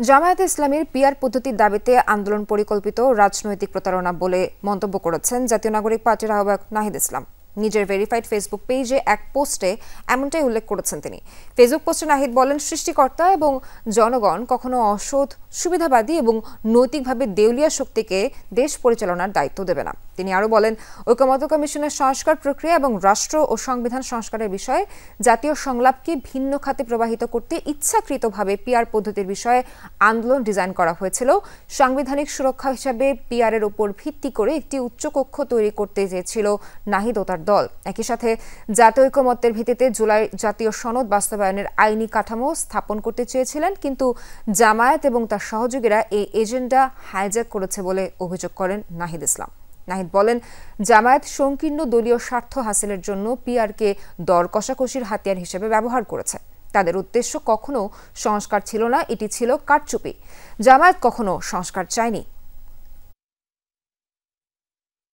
জামায়াতে ইসলামীর পিআর পদ্ধতির দাবিতে আন্দোলন পরিকল্পিত রাজনৈতিক প্রতারণা বলে মন্তব্য করেছেন জাতীয় নাগরিক পার্টির আহ্বায়ক নাহিদ ইসলাম। নিজের ভেরিফাইড ফেসবুক পেজে এক পোস্টে এমনটাই উল্লেখ করেছেন তিনি। ফেসবুক পোস্টে নাহিদ বলেন, সৃষ্টিকর্তা এবং জনগণ কখনো অসৎ, সুবিধাবাদী এবং নৈতিকভাবে দেউলিয়া শক্তিকে দেশ পরিচালনার দায়িত্ব দেবে না। তিনি আরও বলেন, ঐকমত্য কমিশনের সংস্কার প্রক্রিয়া এবং রাষ্ট্র ও সংবিধান সংস্কারের বিষয়ে জাতীয় সংলাপকে ভিন্ন খাতে প্রবাহিত করতে ইচ্ছাকৃতভাবে পিআর পদ্ধতির বিষয়ে আন্দোলন ডিজাইন করা হয়েছিল। সাংবিধানিক সুরক্ষা হিসাবে পিআরের উপর ভিত্তি করে একটি উচ্চকক্ষ তৈরি করতে চেয়েছিল নাহিদ ও তার দল। একই সাথে জাতীয় ঐকমত্যের ভিত্তিতে জুলাই জাতীয় সনদ বাস্তবায়নের আইনি কাঠামো স্থাপন করতে চেয়েছিলেন, কিন্তু জামায়াত এবং তার সহযোগীরা এই এজেন্ডা হাইজ্যাক করেছে বলে অভিযোগ করেন নাহিদ ইসলাম। নাহিদ বলেন, জামায়াত সংকীর্ণ দলীয় স্বার্থ হাসিলের জন্য পিআরকে দর কষাকষির হাতিয়ার হিসেবে ব্যবহার করেছে। তাদের উদ্দেশ্য কখনো সংস্কার ছিল না, এটি ছিল কারচুপি। জামায়াত কখনো সংস্কার চায়নি।